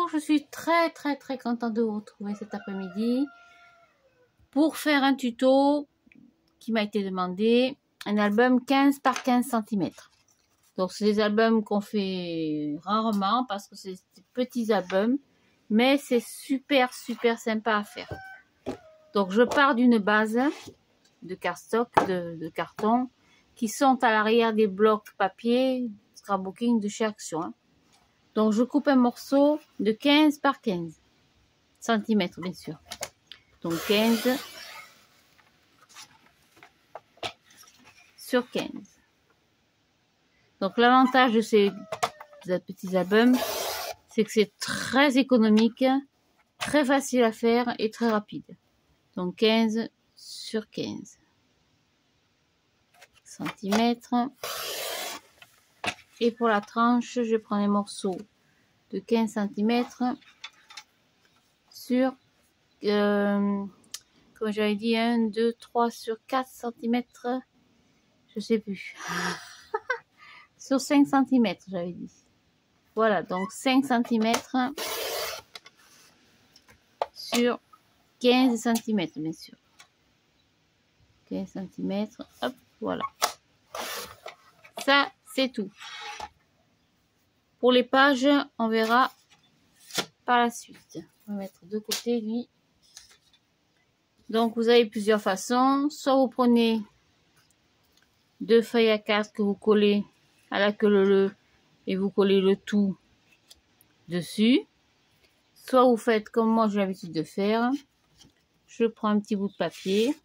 Franchement, je suis très contente de vous retrouver cet après-midi pour faire un tuto qui m'a été demandé, un album 15 par 15 cm. Donc c'est des albums qu'on fait rarement parce que c'est des petits albums, mais c'est super sympa à faire. Donc je pars d'une base de cardstock, de carton, qui sont à l'arrière des blocs papier, scrapbooking de chez Action. Hein. Donc je coupe un morceau de 15 par 15 cm, bien sûr. Donc 15 sur 15. Donc l'avantage de ces petits albums, c'est que c'est très économique, très facile à faire et très rapide. Donc 15 sur 15 cm. Et pour la tranche, je prends un morceau de 15 cm sur, comme j'avais dit, 1, 2, 3 sur 4 cm, je sais plus, sur 5 cm, j'avais dit. Voilà, donc 5 cm sur 15 cm, bien sûr. 15 cm, hop, voilà. Ça, c'est tout. Pour les pages, on verra par la suite. On va mettre de côté, lui. Donc, vous avez plusieurs façons. Soit vous prenez 2 feuilles à 4 que vous collez à la queue leu et vous collez le tout dessus. Soit vous faites comme moi j'ai l'habitude de faire. Je prends un petit bout de papier.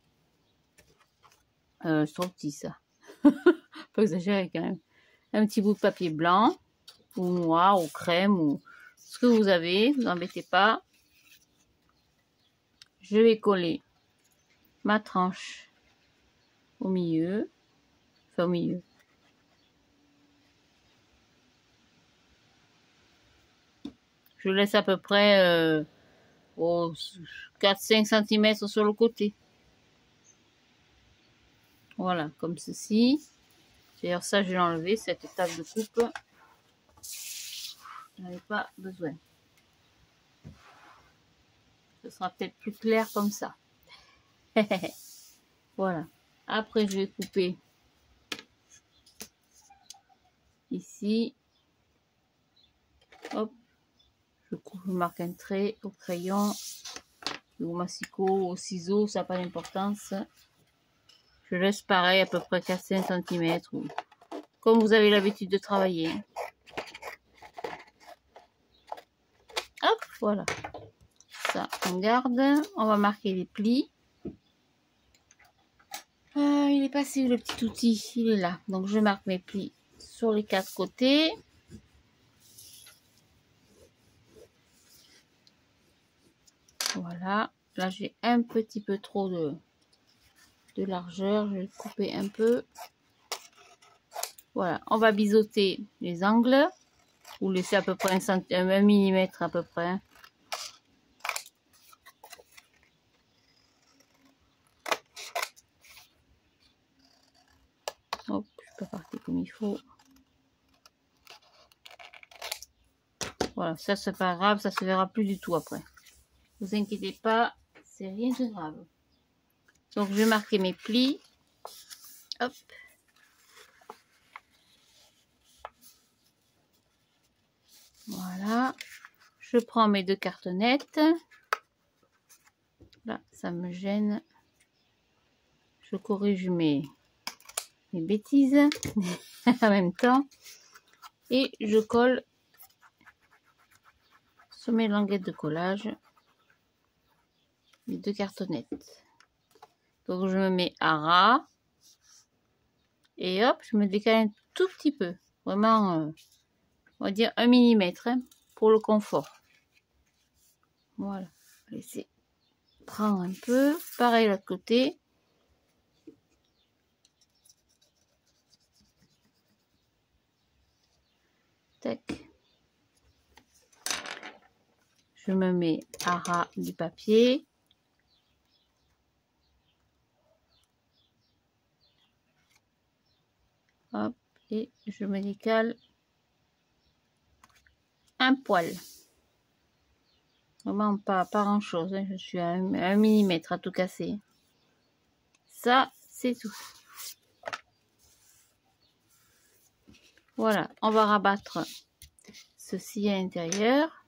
C'est trop petit ça. Pas exagérer quand même. Un petit bout de papier blanc ou noir ou crème ou ce que vous avez. Vous embêtez pas. Je vais coller ma tranche au milieu. Enfin au milieu. Je laisse à peu près 4-5 cm sur le côté. Voilà, comme ceci. D'ailleurs, ça, je vais l'enlever, cette table de coupe. J'en ai pas besoin. Ce sera peut-être plus clair comme ça. Voilà. Après, je vais couper ici. Hop. Je marque un trait au crayon, au massicot, au ciseau, ça n'a pas d'importance. Je laisse pareil à peu près 4-5 cm, ou comme vous avez l'habitude de travailler. Hop, voilà. Ça, on garde. On va marquer les plis. Il est passé où le petit outil? Il est là. Donc, je marque mes plis sur les 4 côtés. Voilà. Là, j'ai un petit peu trop de largeur. Je vais couper un peu. Voilà. On va biseauter les angles. Ou laisser à peu près 1 millimètre à peu près. Hop, je peux partir comme il faut. Voilà, ça c'est pas grave, ça se verra plus du tout après. Vous inquiétez pas, c'est rien de grave. Donc je vais marquer mes plis. Hop. Voilà. Je prends mes 2 cartonnettes. Là, ça me gêne. Je corrige mes bêtises en même temps. Et je colle sur mes languettes de collage les 2 cartonnettes. Donc je me mets à ras. Et hop, je me décale un tout petit peu. Vraiment, on va dire 1 millimètre hein, pour le confort. Voilà. Laissez prendre un peu. Pareil l'autre côté. Tac. Je me mets à ras du papier. Hop. Et je me décale un poil. Vraiment pas grand chose, hein. Je suis à 1 millimètre à tout casser. Ça, c'est tout. Voilà, on va rabattre ceci à l'intérieur.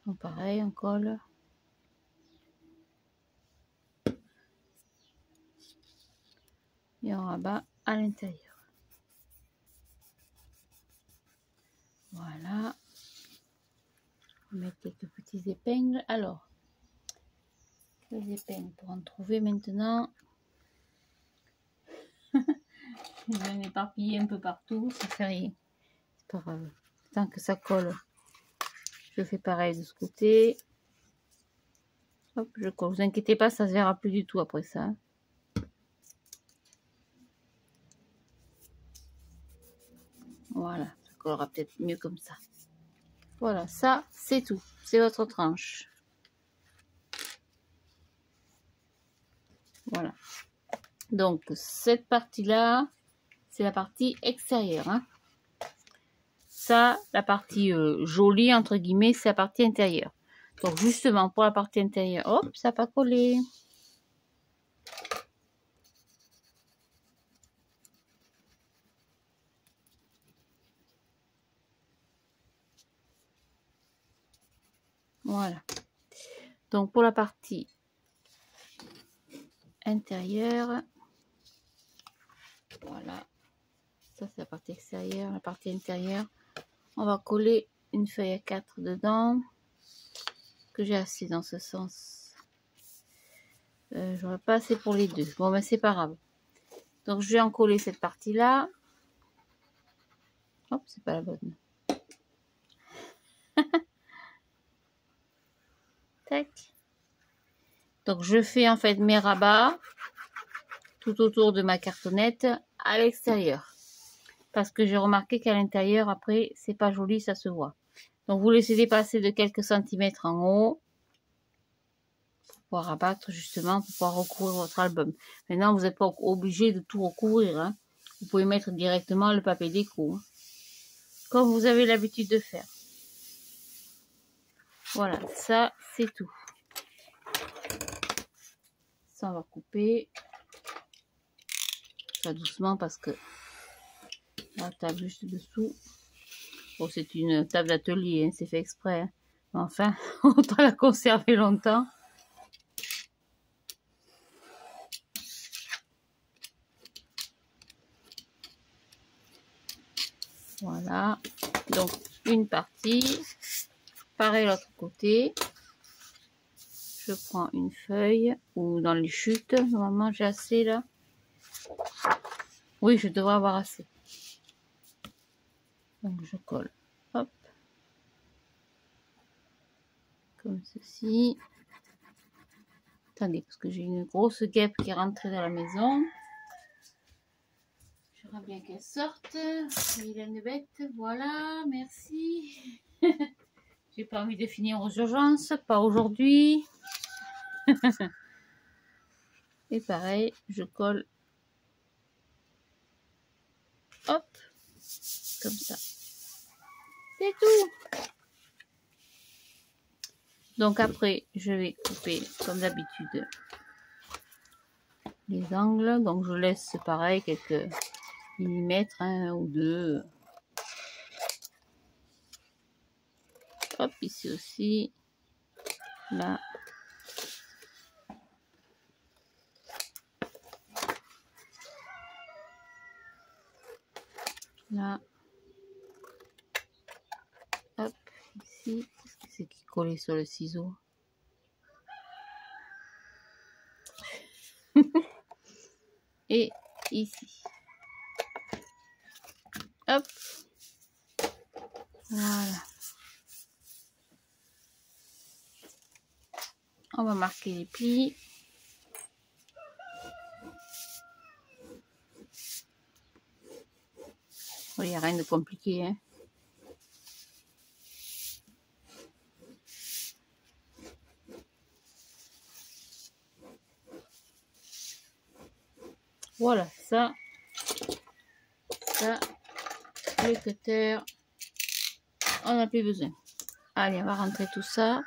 Donc pareil, on colle. Et on rabat à l'intérieur. Voilà. On va mettre quelques petites épingles. Alors, les épingles pour en trouver maintenant. Je vais m'éparpiller un peu partout, ça fait rien. C'est pas grave. Tant que ça colle, je fais pareil de ce côté. Hop, je colle. Vous inquiétez pas, ça se verra plus du tout après ça. Voilà, ça collera peut-être mieux comme ça. Voilà, ça, c'est tout. C'est votre tranche. Voilà. Donc, cette partie-là, c'est la partie extérieure. Hein. Ça, la partie jolie, entre guillemets, c'est la partie intérieure. Donc, justement, pour la partie intérieure, hop, ça n'a pas collé. Voilà. Donc, pour la partie intérieure, voilà. Ça, c'est la partie extérieure. La partie intérieure, on va coller une feuille à 4 dedans. Que j'ai assez dans ce sens. J'aurais pas assez pour les deux. Bon, ben, c'est pas grave. Donc, je vais en coller cette partie-là. Hop, c'est pas la bonne. Tac. Donc, je fais en fait mes rabats tout autour de ma cartonnette à l'extérieur. Parce que j'ai remarqué qu'à l'intérieur, après, c'est pas joli, ça se voit. Donc, vous laissez dépasser de quelques centimètres en haut pour pouvoir rabattre justement, pour pouvoir recouvrir votre album. Maintenant, vous n'êtes pas obligé de tout recouvrir. Hein. Vous pouvez mettre directement le papier déco. Hein. Comme vous avez l'habitude de faire. Voilà, ça, c'est tout. Ça, on va couper. Ça doucement parce que la table juste dessous. Bon, c'est une table d'atelier, hein, c'est fait exprès. Hein. Mais enfin, autant la conserver longtemps. Voilà. Donc, une partie. Pareil l'autre côté. Je prends une feuille ou dans les chutes. Normalement, j'ai assez là. Oui, je devrais avoir assez. Donc, je colle. Hop. Comme ceci. Attendez, parce que j'ai une grosse guêpe qui est rentrée dans la maison. J'aimerais bien qu'elle sorte. Il a une bête. Voilà, merci. J'ai pas envie de finir aux urgences. Pas aujourd'hui. Et pareil, je colle. Hop. Comme ça. C'est tout. Donc après, je vais couper comme d'habitude les angles. Donc je laisse pareil quelques millimètres, un ou deux. Hop, ici aussi. Là. Là. Hop, ici. Qu'est-ce que c'est qui est collé sur le ciseau? Et ici. Hop. Voilà. On va marquer les plis. Il n'y a rien de compliqué, hein. Voilà, ça, le cutter, on n'a plus besoin. Allez, on va rentrer tout ça.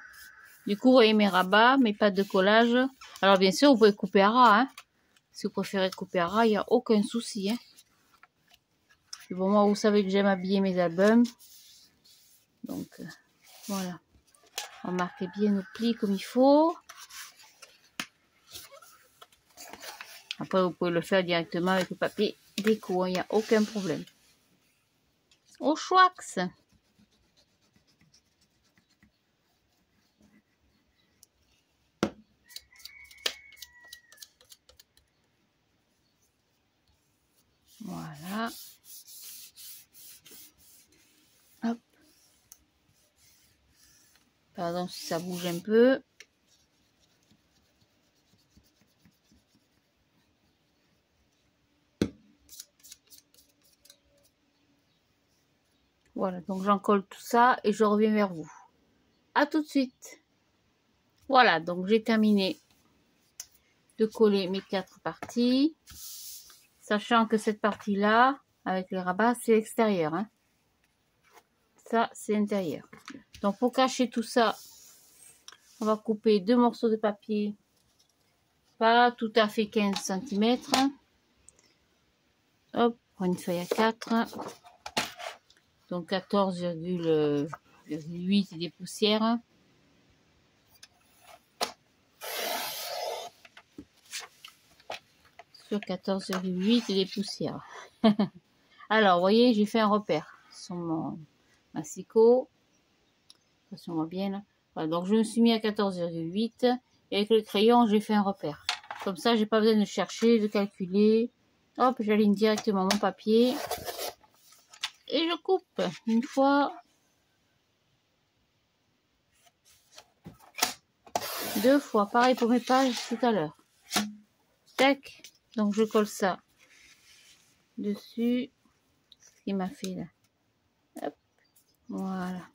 Du coup, vous voyez mes rabats, mais pas de collage. Alors bien sûr, vous pouvez couper à ras. Hein. Si vous préférez couper à ras, il n'y a aucun souci. Hein. Bon, moi, vous savez que j'aime habiller mes albums. Donc, voilà. On marque bien nos plis comme il faut. Après, vous pouvez le faire directement avec le papier déco. Il n'y a aucun problème. Au Schwax. Voilà. Hop. Pardon si ça bouge un peu. Voilà, donc j'en colle tout ça et je reviens vers vous. À tout de suite. Voilà, donc j'ai terminé de coller mes 4 parties. Sachant que cette partie-là, avec les rabats, c'est extérieur. Hein. Ça, c'est intérieur. Donc pour cacher tout ça, on va couper 2 morceaux de papier. Pas tout à fait 15 cm. Hop, prends une feuille à 4. Donc 14,8 et des poussières. Sur 14,8 et des poussières. Alors, vous voyez, j'ai fait un repère sur mon massicot. Attention-moi bien là. Voilà, donc je me suis mis à 14,8 et avec le crayon, j'ai fait un repère. Comme ça, j'ai pas besoin de chercher, de calculer. Hop, j'aligne directement mon papier. Et je coupe une fois, 2 fois. Pareil pour mes pages tout à l'heure. Tac. Donc je colle ça dessus. Ce qu'il m'a fait là. Hop. Voilà.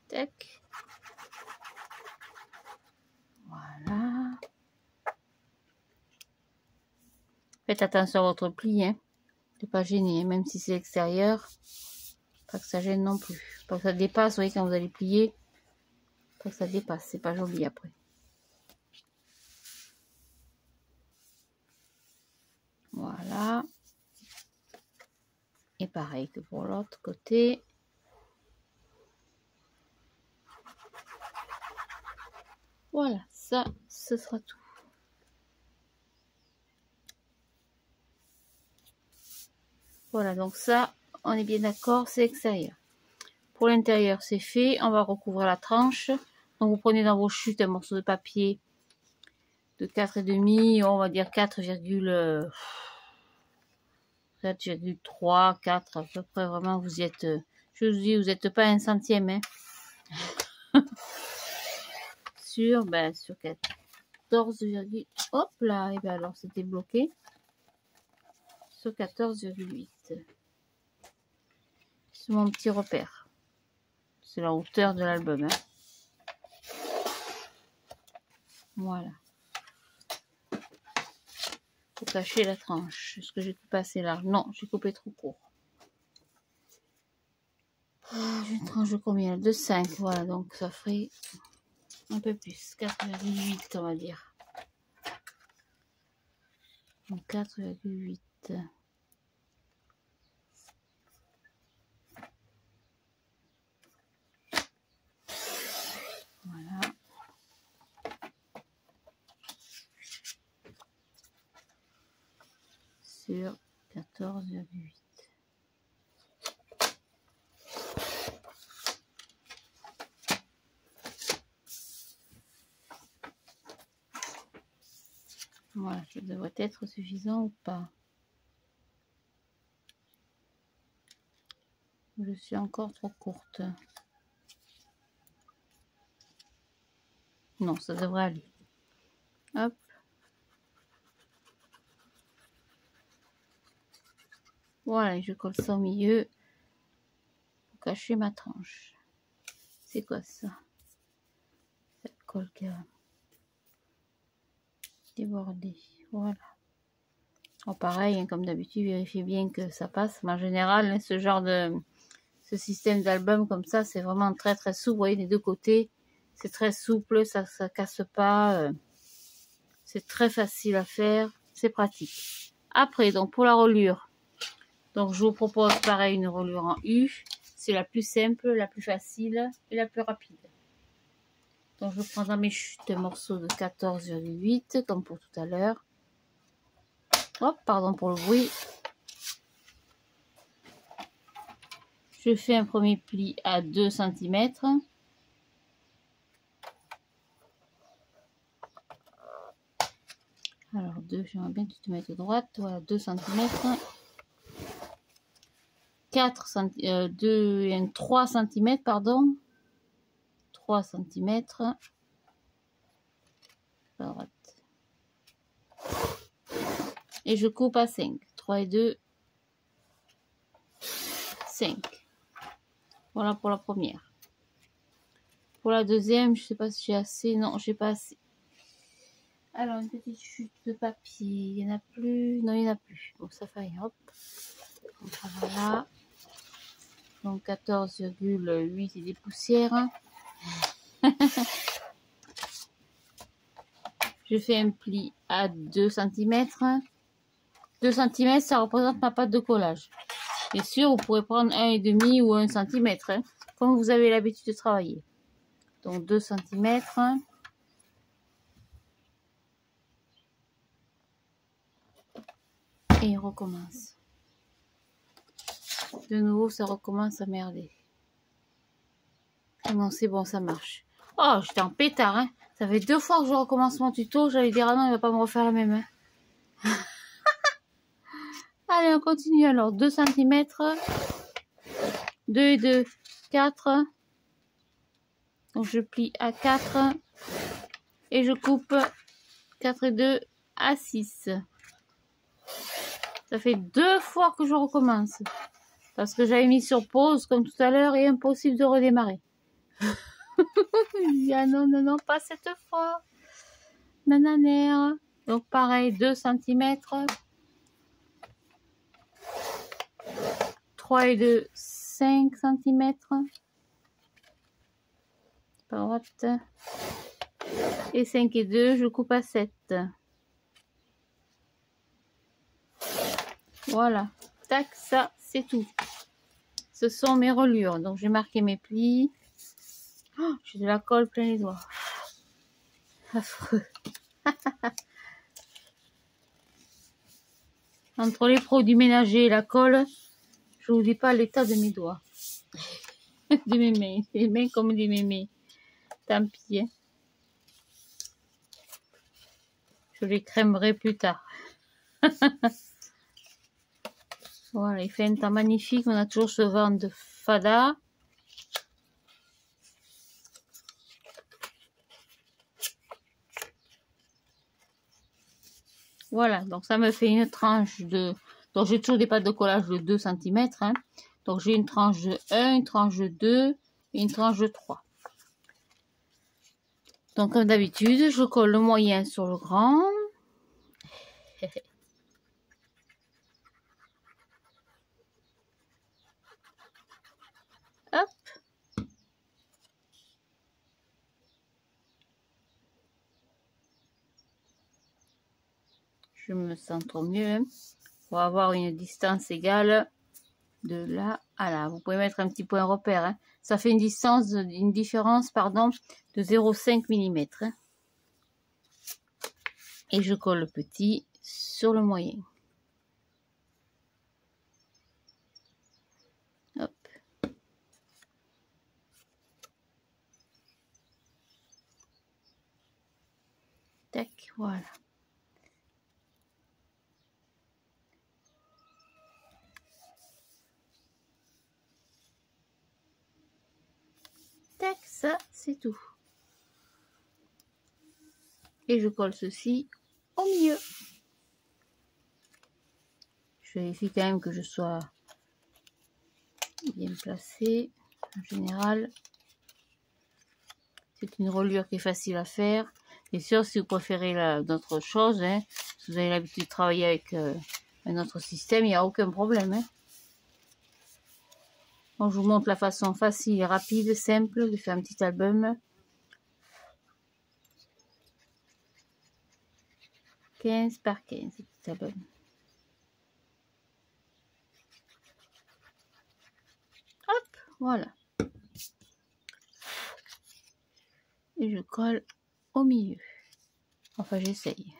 Tac. Voilà. Faites attention à votre pli, hein. Ne pas gêner, hein. Même si c'est extérieur. Pas que ça gêne non plus. Pas que ça dépasse, vous voyez, quand vous allez plier. Pas que ça dépasse, c'est pas joli après. Voilà. Et pareil que pour l'autre côté. Voilà, ça, ce sera tout. Voilà, donc ça, on est bien d'accord, c'est extérieur. Pour l'intérieur, c'est fait. On va recouvrir la tranche. Donc, vous prenez dans vos chutes un morceau de papier de 4,5, on va dire 4,3, 4 à peu près. Vraiment, vous y êtes, je vous dis, vous n'êtes pas un centième. Hein. sur 14, hop là, et bien alors c'était bloqué. Sur 14,8. C'est mon petit repère. C'est la hauteur de l'album. Hein. Voilà. Pour cacher la tranche. Est-ce que j'ai coupé assez large? Non, j'ai coupé trop court. J'ai une tranche de combien? De 5. Voilà, donc ça ferait un peu plus. 4,8 on va dire. Donc 4,8. Voilà. Sur 14,8. Voilà, ça devrait être suffisant ou pas. Je suis encore trop courte. Non, ça devrait aller. Hop. Voilà, je colle ça au milieu pour cacher ma tranche. C'est quoi ça? Cette colle qui a débordé. Voilà. Oh, pareil, hein, comme d'habitude, vérifiez bien que ça passe. Mais en général, hein, ce système d'album comme ça, c'est vraiment très très souple. Vous voyez, des deux côtés, c'est très souple, ça casse pas. C'est très facile à faire, c'est pratique. Après, donc pour la reliure, donc je vous propose pareil une reliure en U. C'est la plus simple, la plus facile et la plus rapide. Donc je prends dans mes chutes un morceau de 14,8 comme pour tout à l'heure. Hop, pardon pour le bruit. Je fais un premier pli à 2 cm. Alors 2, j'aimerais bien que tu te mettes à droite. Voilà, 2 cm. 3 cm, pardon. 3 cm. À droite. Et je coupe à 5. 3 et 2, 5. Voilà pour la première. Pour la deuxième, je sais pas si j'ai assez. Non, j'ai pas assez. Alors, une petite chute de papier. Il n'y en a plus. Non, il n'y en a plus. Bon, ça fait rien. Hop. Donc, voilà. Donc, 14,8 et des poussières. Je fais un pli à 2 cm. 2 cm, ça représente ma pâte de collage. Bien sûr, vous pourrez prendre 1,5 ou 1 cm, hein, comme vous avez l'habitude de travailler. Donc 2 cm. Et on recommence. De nouveau, ça recommence à merder. Et bon, c'est bon, ça marche. Oh, j'étais en pétard, hein. Ça fait 2 fois que je recommence mon tuto. J'allais dire, ah non, il va pas me refaire la même. Hein. Allez, on continue alors. 2 cm. 2 et 2, 4. Donc je plie à 4. Et je coupe 4 et 2 à 6. Ça fait 2 fois que je recommence. Parce que j'avais mis sur pause comme tout à l'heure et impossible de redémarrer. Ah non, non, non, pas cette fois. Nananère. Donc pareil, 2 cm. 3 et 2, 5 cm. Par droite. Et 5 et 2, je coupe à 7. Voilà. Tac, ça, c'est tout. Ce sont mes reliures. Donc j'ai marqué mes plis. Oh, j'ai de la colle plein les doigts. Affreux. Entre les produits ménagers et la colle, je vous dis pas l'état de mes doigts. De mes mains. Les mains comme des mémés. Tant pis. Hein. Je les crèmerai plus tard. Voilà, il fait un temps magnifique. On a toujours ce vent de fada. Voilà, donc ça me fait une tranche de... Donc j'ai toujours des pâtes de collage de 2 cm. Hein. Donc j'ai une tranche de 1, une tranche de 2 et une tranche de 3. Donc comme d'habitude, je colle le moyen sur le grand. Hop. Je me centre mieux hein, pour avoir une distance égale de là à là. Vous pouvez mettre un petit point repère. Hein. Ça fait une différence de 0,5 mm. Hein. Et je colle le petit sur le moyen. Hop. Tac, voilà. Tac, ça, c'est tout. Et je colle ceci au milieu. Je vérifie quand même que je sois bien placée. En général, c'est une reliure qui est facile à faire. Bien sûr, si vous préférez d'autres choses, hein, si vous avez l'habitude de travailler avec un autre système, il n'y a aucun problème. Hein. Bon, je vous montre la façon facile, rapide, simple de faire un petit album. 15 par 15, petit album. Hop, voilà. Et je colle au milieu. Enfin, j'essaye.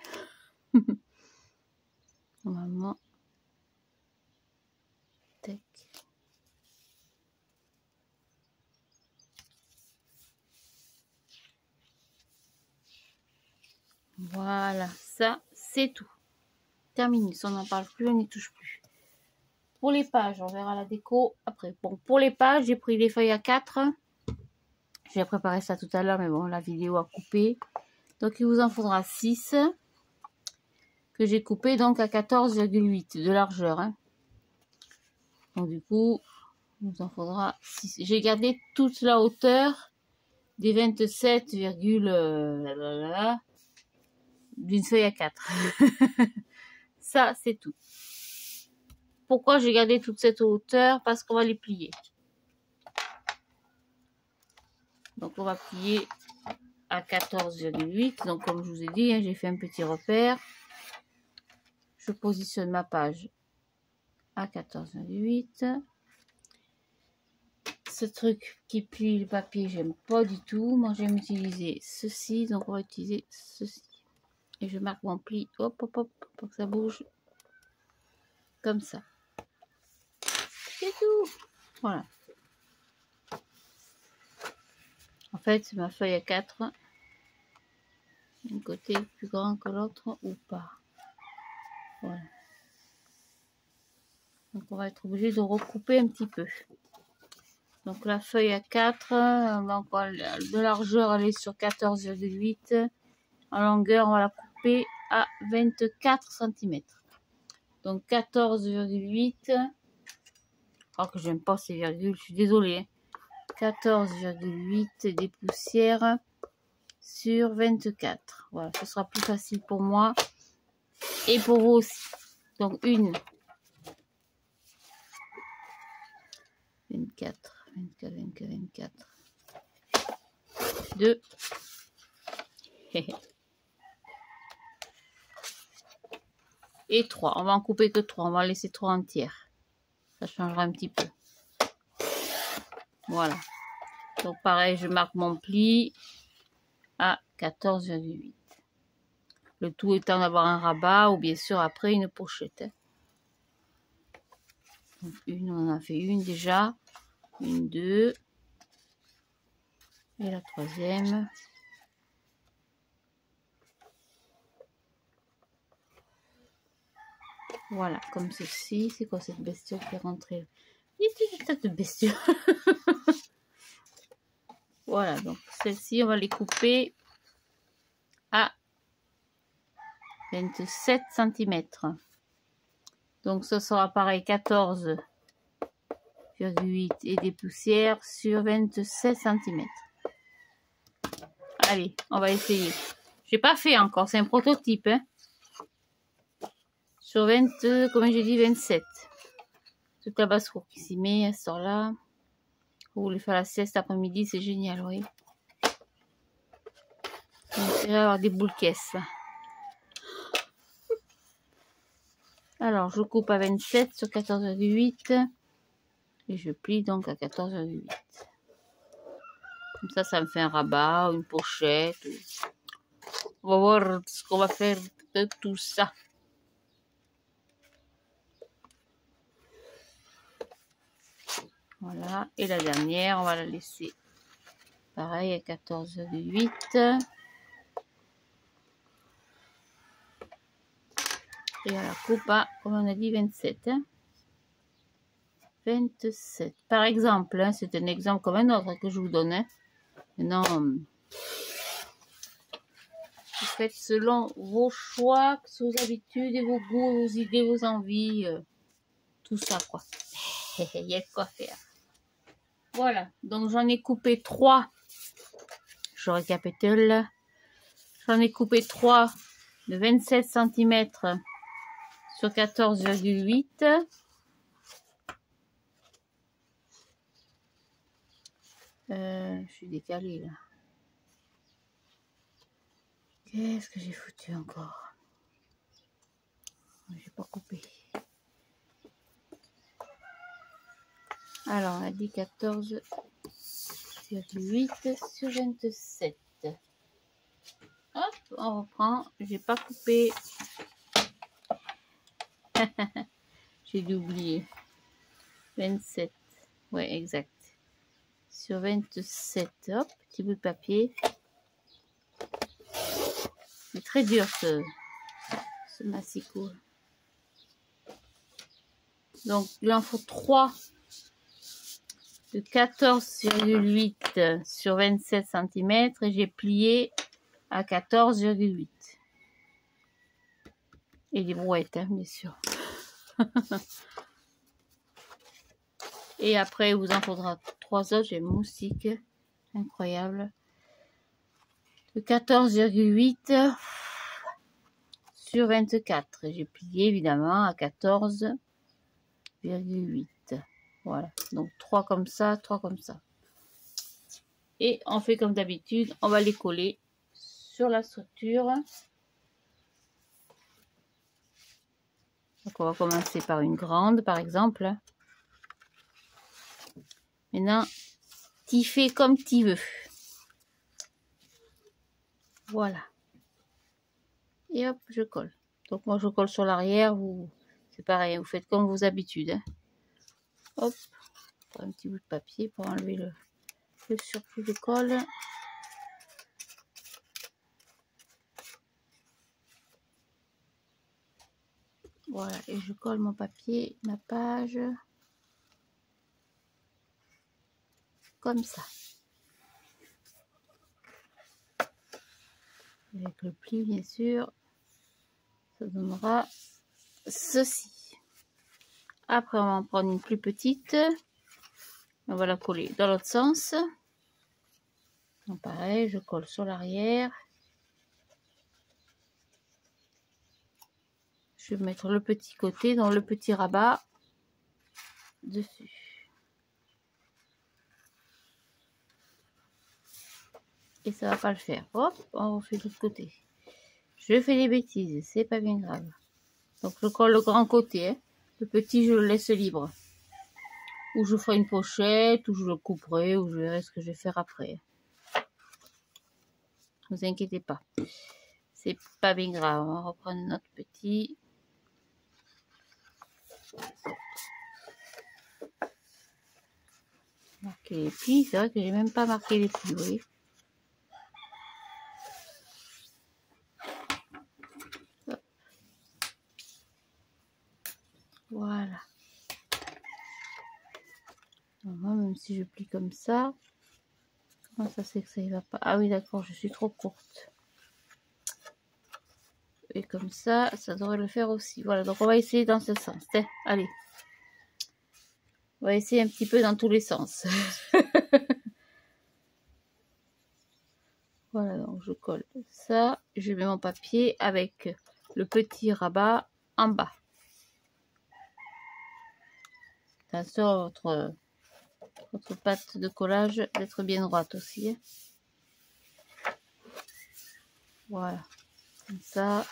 Normalement. Tac. Voilà, ça, c'est tout. Terminé, on n'en parle plus, on n'y touche plus. Pour les pages, on verra la déco après. Bon, pour les pages, j'ai pris les feuilles A4. J'ai préparé ça tout à l'heure, mais bon, la vidéo a coupé. Donc, il vous en faudra 6 que j'ai coupé donc à 14,8 de largeur. Hein. Donc, du coup, il vous en faudra 6. J'ai gardé toute la hauteur des 27, d'une feuille à 4. Ça, c'est tout. Pourquoi j'ai gardé toute cette hauteur? Parce qu'on va les plier. Donc, on va plier à 14,8. Donc, comme je vous ai dit, hein, j'ai fait un petit repère. Je positionne ma page à 14,8. Ce truc qui plie le papier, j'aime pas du tout. Moi, j'aime utiliser ceci. Donc, on va utiliser ceci. Et je marque mon pli. Hop, hop, hop, pour que ça bouge. Comme ça. C'est tout. Voilà. En fait, c'est ma feuille à 4. Un côté plus grand que l'autre ou pas. Voilà. Donc, on va être obligé de recouper un petit peu. Donc, la feuille à 4, donc, de largeur, elle est sur 14,8. En longueur, on va la couper à 24 cm. Donc, 14,8. Alors que j'aime pas ces virgules, je suis désolée. 14,8 des poussières sur 24. Voilà, ce sera plus facile pour moi et pour vous aussi. Donc, 24, 2. Et 3. On va en couper que 3. On va laisser 3 entières. Ça changera un petit peu. Voilà. Donc, pareil, je marque mon pli à 14,8. Le tout étant d'avoir un rabat ou bien sûr après une pochette. Donc, on en a fait une déjà. 1, 2. Et la troisième. Voilà, comme ceci. C'est quoi cette bestiole qui est rentrée? Il y a une tête de bestiole. Voilà, donc celle-ci, on va les couper à 27 cm. Donc ce sera pareil, 14,8 et des poussières sur 27 cm. Allez, on va essayer. J'ai pas fait encore, c'est un prototype. Hein. Sur 20, comme j'ai dit, 27. Toute la basse-cour qui s'y met, elle sort là. Vous voulez faire la sieste après-midi, c'est génial, oui. On va avoir des boules caisses. Alors, je coupe à 27 sur 14,8 et je plie donc à 14,8. Comme ça me fait un rabat, une pochette. On va voir ce qu'on va faire de tout ça. Voilà, et la dernière, on va la laisser pareil à 14,8. Et on la coupe à, comme on a dit, 27. 27. Par exemple, hein, c'est un exemple comme un autre que je vous donne. Hein. Maintenant, vous faites selon vos choix, vos habitudes et vos goûts, vos idées, vos envies. Tout ça, quoi. Il y a de quoi faire. Voilà, donc j'en ai coupé 3. Je récapitule. J'en ai coupé 3 de 27 cm sur 14,8. Je suis décalée là. Qu'est-ce que j'ai foutu encore? J'ai pas coupé. Alors, on a dit 14,8 sur 27. Hop, on reprend. J'ai pas coupé. J'ai dû oublier. 27. Ouais, exact. Sur 27. Hop, petit bout de papier. C'est très dur ce massicot. Donc, il en faut 3 de 14,8 sur 27 cm et j'ai plié à 14,8. Et des brouettes, hein, bien sûr. Et après, il vous en faudra 3 autres. J'ai moustique. Incroyable. De 14,8 sur 24. Et j'ai plié évidemment à 14,8. Voilà. Donc 3 comme ça, 3 comme ça. Et on fait comme d'habitude. On va les coller sur la structure. Donc on va commencer par une grande par exemple. Maintenant, tu fais comme tu veux. Voilà. Et hop, je colle. Donc moi je colle sur l'arrière, vous c'est pareil, vous faites comme vos habitudes. Hein. Hop, un petit bout de papier pour enlever le surplus de colle. Voilà, et je colle mon papier, ma page. Comme ça. Avec le pli, bien sûr. Ça donnera ceci. Après, on va en prendre une plus petite. On va la coller dans l'autre sens. Donc, pareil, je colle sur l'arrière. Je vais mettre le petit côté dans le petit rabat dessus. Et ça va pas le faire. Hop, on refait de l'autre côté. Je fais des bêtises, c'est pas bien grave. Donc je colle le grand côté. Hein. Le petit, je le laisse libre. Ou je ferai une pochette, ou je le couperai, ou je verrai ce que je vais faire après. Ne vous inquiétez pas. C'est pas bien grave. On va reprendre notre petit. Marquer les plis. C'est vrai que j'ai même pas marqué les plis, vous voyez. Voilà. Alors moi, même si je plie comme ça, comment ça c'est que ça y va pas? Ah oui, d'accord, je suis trop courte. Et comme ça, ça devrait le faire aussi. Voilà, donc on va essayer dans ce sens. Tiens, allez. On va essayer un petit peu dans tous les sens. Voilà, donc je colle ça. Je mets mon papier avec le petit rabat en bas. Attention, votre pâte de collage d'être bien droite aussi. Hein. Voilà. Comme ça.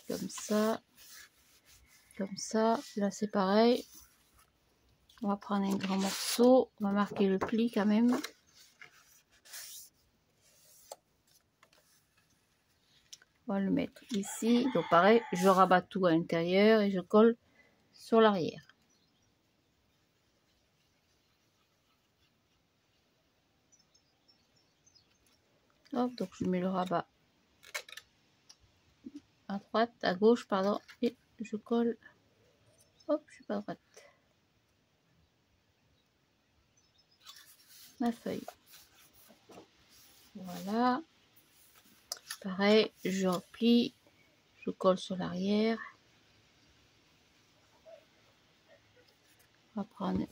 Comme ça. Comme ça. Là, c'est pareil. On va prendre un grand morceau. On va marquer le pli quand même. On va le mettre ici. Donc pareil, je rabats tout à l'intérieur et je colle sur l'arrière. Hop, donc je mets le rabat à droite, à gauche, pardon, et je colle. Hop, je suis pas droite. Ma feuille. Voilà. Pareil, je replie, je colle sur l'arrière. On va prendre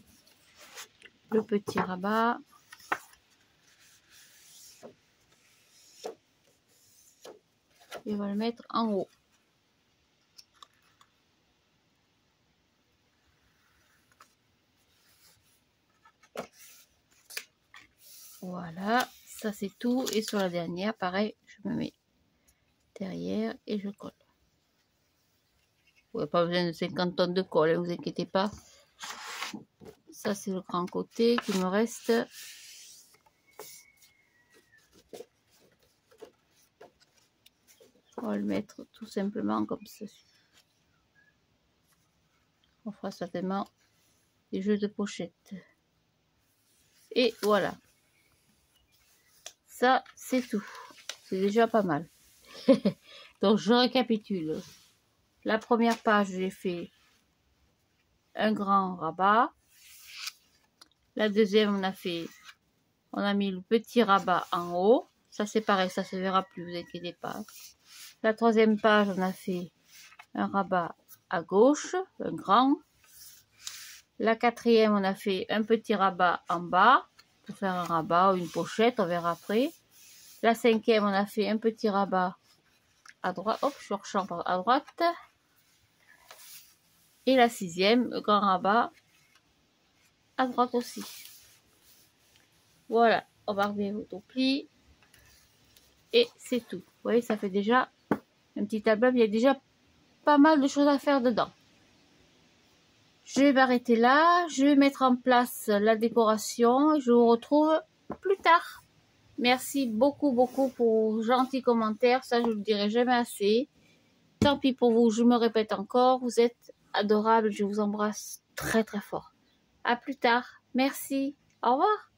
le petit rabat. Et on va le mettre en haut. Voilà, ça c'est tout. Et sur la dernière, pareil, je me mets derrière et je colle. Vous n'avez pas besoin de 50 tonnes de colle, ne vous inquiétez pas. Ça c'est le grand côté qui me reste. On va le mettre tout simplement comme ceci. On fera certainement des jeux de pochette. Et voilà. Ça, c'est tout. C'est déjà pas mal. Donc, je récapitule. La première page, j'ai fait un grand rabat. La deuxième, on a mis le petit rabat en haut. Ça, c'est pareil, ça se verra plus, vous inquiétez pas. La troisième page, on a fait un rabat à gauche, un grand. La quatrième, on a fait un petit rabat en bas pour faire un rabat ou une pochette, on verra après. La cinquième, on a fait un petit rabat à droite, hop, je rechange à droite. Et la sixième, le grand rabat à droite aussi. Voilà, on va revenir au pli. Et c'est tout. Vous voyez, ça fait déjà un petit album, il y a déjà pas mal de choses à faire dedans. Je vais m'arrêter là, je vais mettre en place la décoration et je vous retrouve plus tard. Merci beaucoup pour vos gentils commentaires, ça je ne le dirai jamais assez. Tant pis pour vous, je me répète encore, vous êtes adorables, je vous embrasse très fort. À plus tard, merci, au revoir.